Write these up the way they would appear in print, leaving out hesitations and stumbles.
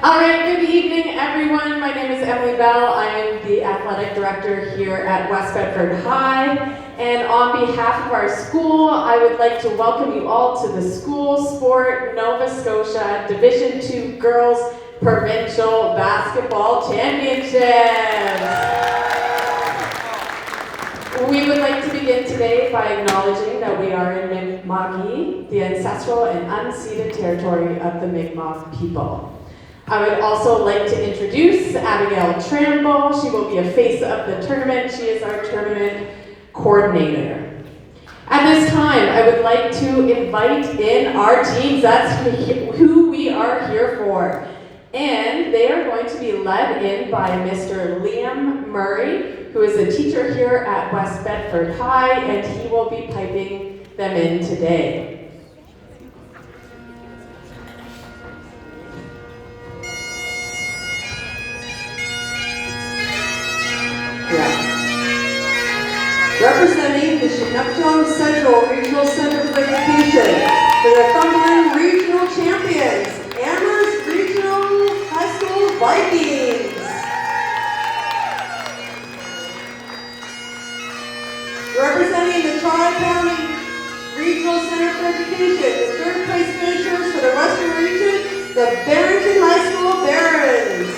All right, good evening, everyone. My name is Emily Bell. I am the athletic director here at West Bedford High. And on behalf of our school, I would like to welcome you all to the School Sport Nova Scotia Division II Girls Provincial Basketball Championships. We would like to begin today by acknowledging that we are in Mi'kmaq, the ancestral and unceded territory of the Mi'kmaq people. I would also like to introduce Abigail Tramble. She will be a face of the tournament. She is our tournament coordinator. At this time, I would like to invite in our teams. That's who we are here for. And they are going to be led in by Mr. Liam Murray, who is a teacher here at West Bedford High, and he will be piping them in today. Representing the Chinook Central Regional Center for Education, the Northumberland Regional Champions, Amherst Regional High School Vikings. Representing the Tri-County Regional Center for Education, the third place finishers for the Western Region, the Barrington High School Barons.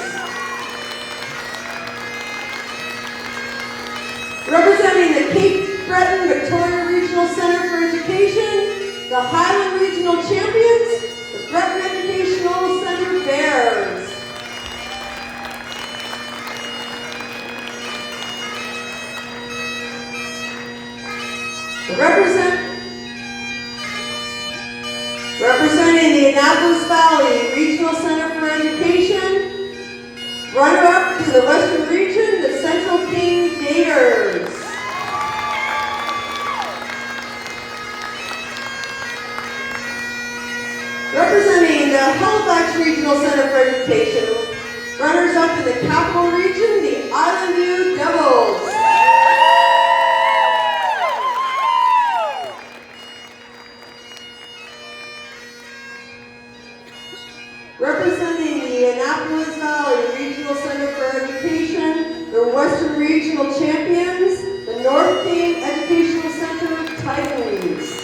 Representing the Cape Breton Victoria Regional Center for Education, the Highland Regional Champions, the Breton Educational Center Bears. Representing the Annapolis Valley Regional Center for Education, runner-up to the Western Region, the Central King Gators. Representing the Halifax Regional Center for Education, runners-up in the Capital Region, the Island View Devils. Representing the Annapolis Valley Regional Center for Education, the Western Regional Champions, the North King Educational Center Titans.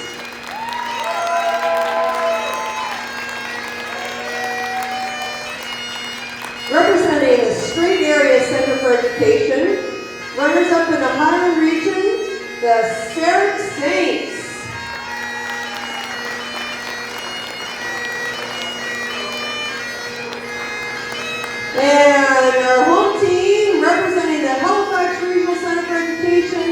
Representing the Strait Area Center for Education, runners-up in the Highland Region, the Saint Saints. And our home team, representing the Halifax Regional Center for Education,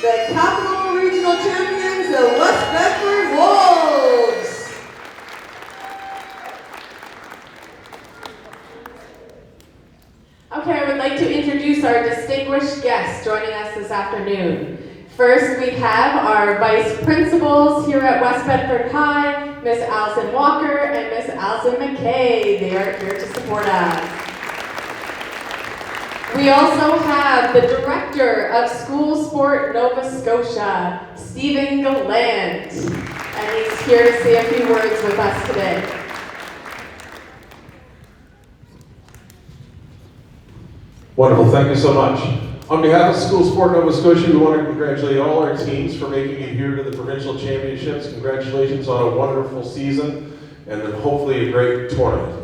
the Capital Regional Champions, the West Bedford Wolves. Okay, I would like to introduce our distinguished guests joining us this afternoon. First, we have our vice principals here at West Bedford High, Miss Allison Walker and Miss Allison McKay. They are here to support us. We also have the Director of School Sport Nova Scotia, Stephen Gallant, and he's here to say a few words with us today. Wonderful, thank you so much. On behalf of School Sport Nova Scotia, we want to congratulate all our teams for making it here to the Provincial Championships. Congratulations on a wonderful season and then hopefully a great tournament.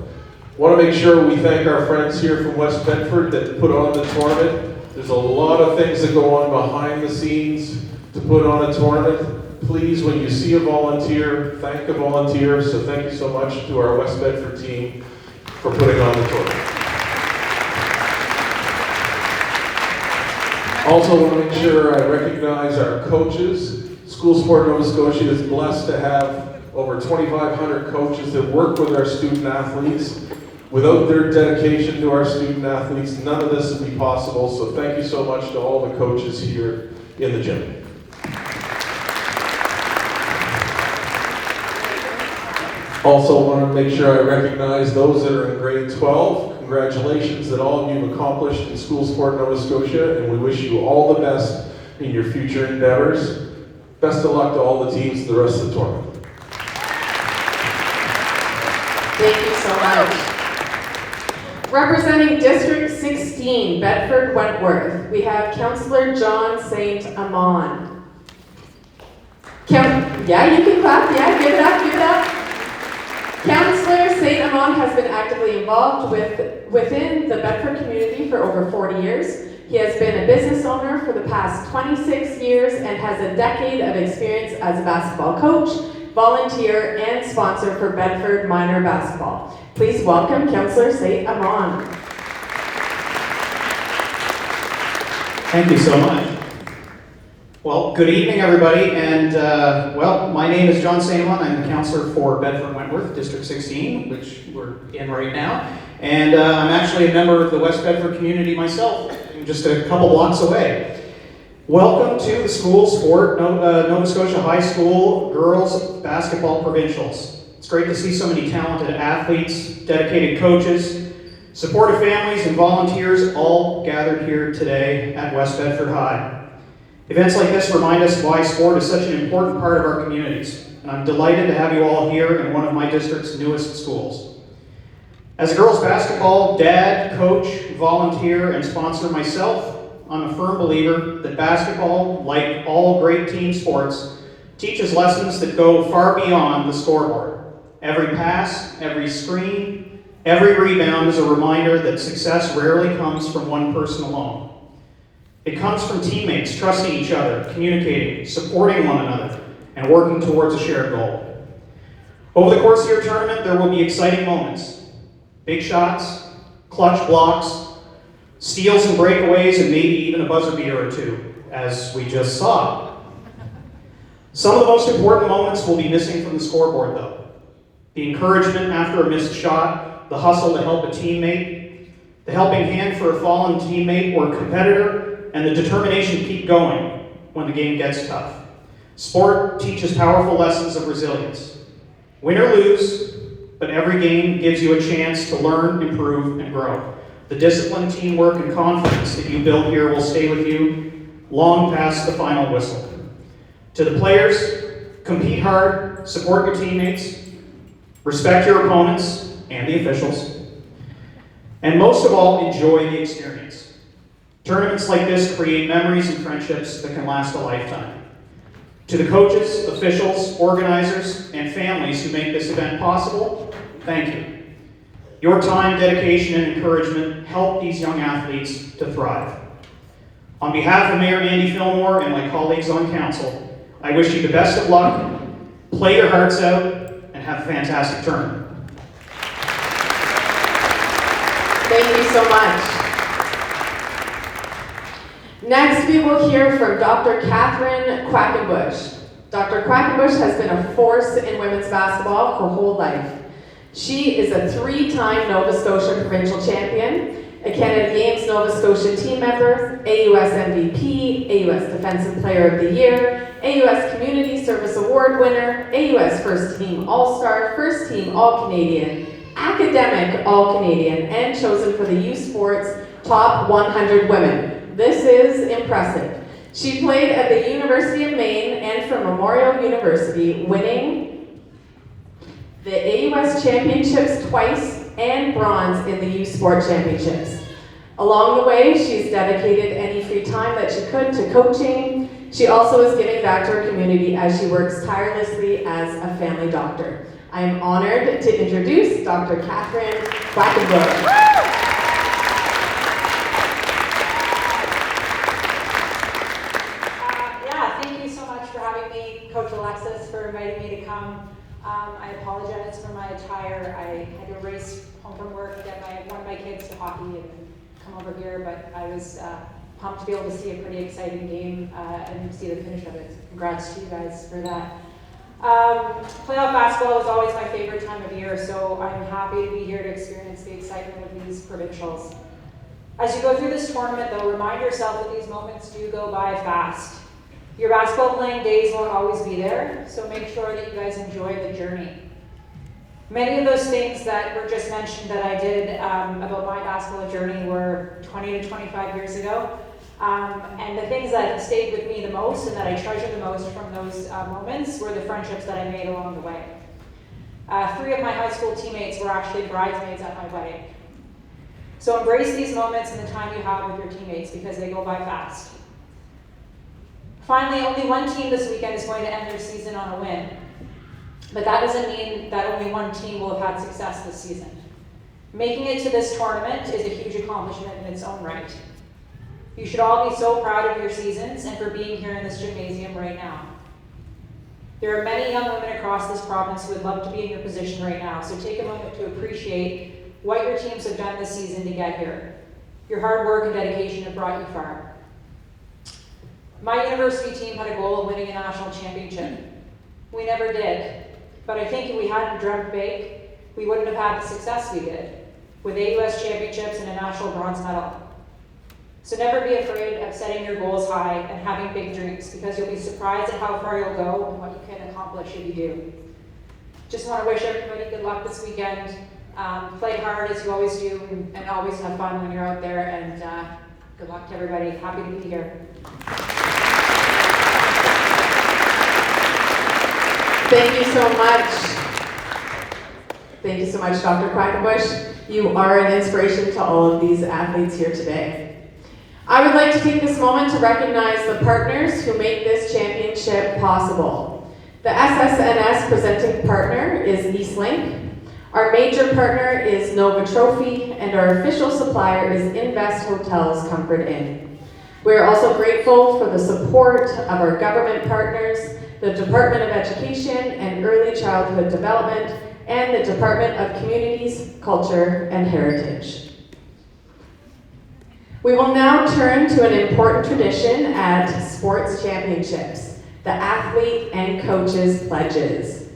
Want to make sure we thank our friends here from West Bedford that put on the tournament. There's a lot of things that go on behind the scenes to put on a tournament. Please, when you see a volunteer, thank a volunteer. So thank you so much to our West Bedford team for putting on the tournament. Also want to make sure I recognize our coaches. School Sport Nova Scotia is blessed to have over 2,500 coaches that work with our student athletes. Without their dedication to our student athletes, none of this would be possible. So thank you so much to all the coaches here in the gym. Also want to make sure I recognize those that are in grade 12. Congratulations that all of you have accomplished in School Sport Nova Scotia, and we wish you all the best in your future endeavors. Best of luck to all the teams the rest of the tournament. Thank you so much. Representing District 16, Bedford-Wentworth, we have Councillor John St. Amon. Yeah, you can clap. Yeah, give it up, give it up. Councillor St. Amon has been actively involved within the Bedford community for over 40 years. He has been a business owner for the past 26 years and has a decade of experience as a basketball coach, volunteer, and sponsor for Bedford Minor Basketball. Please welcome Councillor St. Amon. Thank you so much. Well, good evening, everybody, and well, my name is John St. Amon. I'm the councillor for Bedford-Wentworth, District 16, which we're in right now, and I'm actually a member of the West Bedford community myself, just a couple blocks away. Welcome to the school sport, Nova Scotia High School Girls Basketball Provincials. It's great to see so many talented athletes, dedicated coaches, supportive families, and volunteers all gathered here today at West Bedford High. Events like this remind us why sport is such an important part of our communities, and I'm delighted to have you all here in one of my district's newest schools. As a girls basketball dad, coach, volunteer, and sponsor myself, I'm a firm believer that basketball, like all great team sports, teaches lessons that go far beyond the scoreboard. Every pass, every screen, every rebound is a reminder that success rarely comes from one person alone. It comes from teammates trusting each other, communicating, supporting one another, and working towards a shared goal. Over the course of your tournament, there will be exciting moments. Big shots, clutch blocks, steals and breakaways, and maybe even a buzzer beater or two, as we just saw. Some of the most important moments will be missing from the scoreboard, though. The encouragement after a missed shot, the hustle to help a teammate, the helping hand for a fallen teammate or competitor, and the determination to keep going when the game gets tough. Sport teaches powerful lessons of resilience. Win or lose, but every game gives you a chance to learn, improve, and grow. The discipline, teamwork, and confidence that you build here will stay with you long past the final whistle. To the players, compete hard, support your teammates, respect your opponents and the officials, and most of all, enjoy the experience. Tournaments like this create memories and friendships that can last a lifetime. To the coaches, officials, organizers, and families who make this event possible, thank you. Your time, dedication, and encouragement help these young athletes to thrive. On behalf of Mayor Andy Fillmore and my colleagues on council, I wish you the best of luck, play your hearts out, and have a fantastic tournament. Thank you so much. Next, we will hear from Dr. Catherine Quackenbush. Dr. Quackenbush has been a force in women's basketball her whole life. She is a three-time Nova Scotia provincial champion, a Canada Games Nova Scotia team member, AUS MVP, AUS Defensive Player of the Year, AUS Community Service Award winner, AUS First Team All-Star, First Team All-Canadian, Academic All-Canadian, and chosen for the U Sports Top 100 Women. This is impressive. She played at the University of Maine and for Memorial University, winning the AUS Championships twice and bronze in the U Sport Championships. Along the way, she's dedicated any free time that she could to coaching. She also is giving back to her community as she works tirelessly as a family doctor. I am honored to introduce Dr. Catherine Quackenbush. Coach Alexis for inviting me to come. I apologize for my attire. I had to race home from work, get one of my kids to hockey and come over here, but I was pumped to be able to see a pretty exciting game and see the finish of it. Congrats to you guys for that. Playoff basketball is always my favorite time of year, so I'm happy to be here to experience the excitement of these provincials. As you go through this tournament, though, remind yourself that these moments do go by fast. Your basketball playing days won't always be there, so make sure that you guys enjoy the journey. Many of those things that were just mentioned that I did about my basketball journey were 20 to 25 years ago. And the things that have stayed with me the most and that I treasure the most from those moments were the friendships that I made along the way. 3 of my high school teammates were actually bridesmaids at my wedding. So embrace these moments and the time you have with your teammates because they go by fast. Finally, only one team this weekend is going to end their season on a win. But that doesn't mean that only one team will have had success this season. Making it to this tournament is a huge accomplishment in its own right. You should all be so proud of your seasons and for being here in this gymnasium right now. There are many young women across this province who would love to be in your position right now, so take a moment to appreciate what your teams have done this season to get here. Your hard work and dedication have brought you far. My university team had a goal of winning a national championship. We never did, but I think if we hadn't dreamt big, we wouldn't have had the success we did, with 8 US championships and a national bronze medal. So never be afraid of setting your goals high and having big dreams, because you'll be surprised at how far you'll go and what you can accomplish if you do. Just want to wish everybody good luck this weekend. Play hard as you always do, and always have fun when you're out there, and good luck to everybody. Happy to be here. Thank you so much. Thank you so much, Dr. Quackenbush. You are an inspiration to all of these athletes here today. I would like to take this moment to recognize the partners who make this championship possible. The SSNS presenting partner is Eastlink. Our major partner is Nova Trophy, and our official supplier is Invest Hotels Comfort Inn. We are also grateful for the support of our government partners, the Department of Education and Early Childhood Development, and the Department of Communities, Culture, and Heritage. We will now turn to an important tradition at sports championships, the athlete and coaches pledges.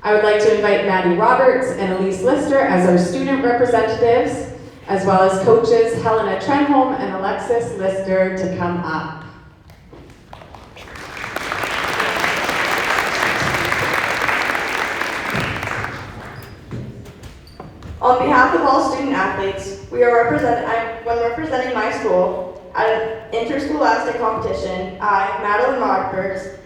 I would like to invite Maddie Roberts and Elise Lister as our student representatives, as well as coaches Helena Trenholm and Alexis Lister to come up. On behalf of all student athletes, when representing my school at an interscholastic competition, I, Madeline Modbergs,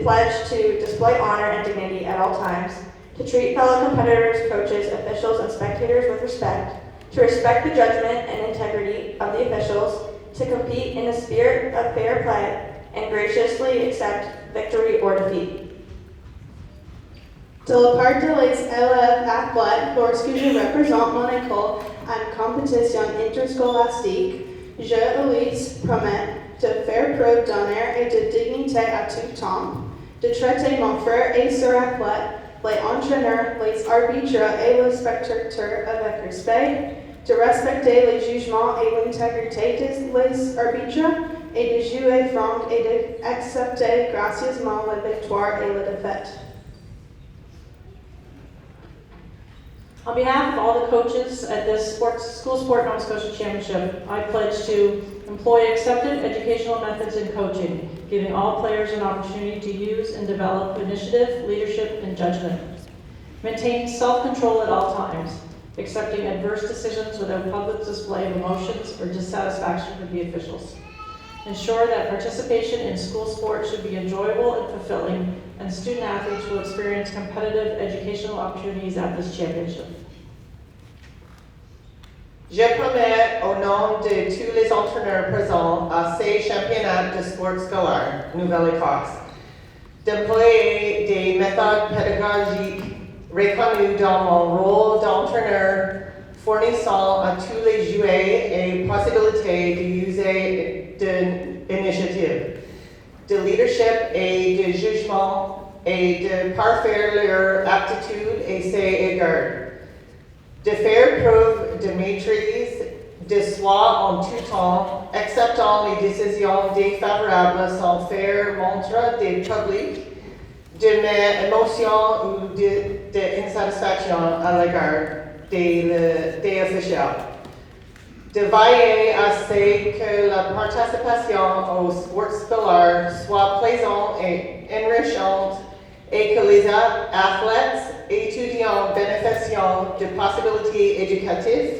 pledge to display honor and dignity at all times, to treat fellow competitors, coaches, officials, and spectators with respect, to respect the judgment and integrity of the officials, to compete in a spirit of fair play, and graciously accept victory or defeat. De la part de les élèves athlètes, lorsque je représente mon école à une compétition interscolastique, je, Elise, promets de faire preuve d'honneur et de dignité à tout temps, de traiter mon frère et sœur athlètes, les entraîneurs, les arbitres et les spectateurs avec respect, de respecter les jugements et l'intégrité des arbitres, et de jouer franc et d'accepter gracieusement la victoire et la défaite. On behalf of all the coaches at this School Sport Nova Scotia Championship, I pledge to employ accepted educational methods in coaching, giving all players an opportunity to use and develop initiative, leadership, and judgment. Maintain self-control at all times, accepting adverse decisions without public display of emotions or dissatisfaction with the officials. Ensure that participation in school sports should be enjoyable and fulfilling, and student athletes will experience competitive educational opportunities at this championship. Je promets au nom de tous les entraîneurs présents à ces championnats de sport scolaire Nouvelle-Écosse d'employer des méthodes pédagogiques reconnues dans mon rôle d'entraîneur, fournissant à tous les joueurs et possibilités d'user d'initiative, de leadership et de jugement, et de parfaire leur aptitude et ses égards, de faire preuve de maîtrise de soi en tout temps, acceptant les décisions défavorables sans faire montre des publics de mes émotions ou d'insatisfaction à l'égard des officiels. De veiller à ce que la participation au sport scolaire soit plaisante et enrichissante et que les athlètes étudiants bénéficient de possibilités éducatives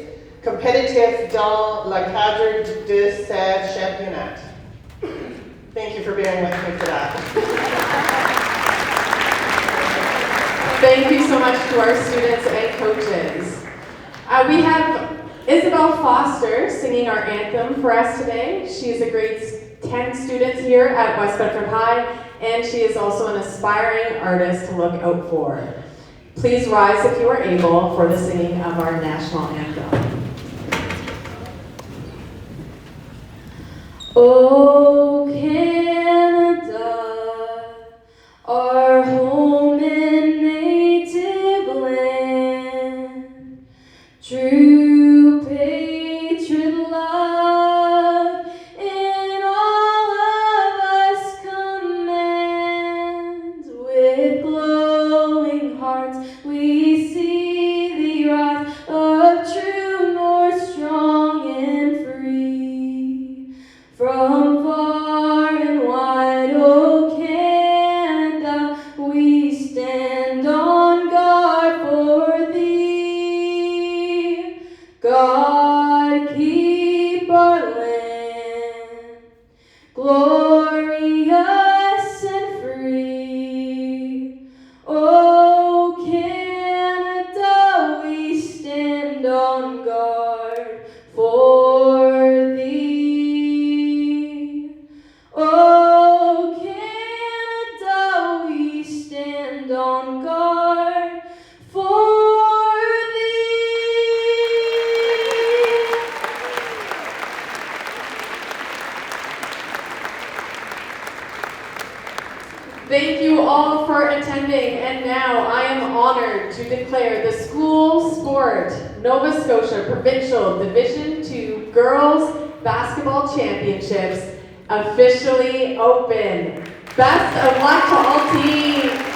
compétitives dans le cadre de ces championnats. Thank you for bearing with me for that. Thank you so much to our students and coaches. We have Isabel Foster singing our anthem for us today. She is a grade 10 student here at West Bedford High, and she is also an aspiring artist to look out for. Please rise if you are able for the singing of our national anthem. Oh, Canada, our home and native land, true patriot love in all of us commands. With glowing hearts we see thee rise, of true north strong and free. From far and wide, O Canada, we stand on guard for thee. God keep our land glorious and free. O Canada, we stand on guard for thee. O Canada, we stand on guard for thee. Thank you all for attending, and now I am honored to declare the School Sport Nova Scotia Provincial Division II Girls Basketball Championships officially open. Best of luck to all teams.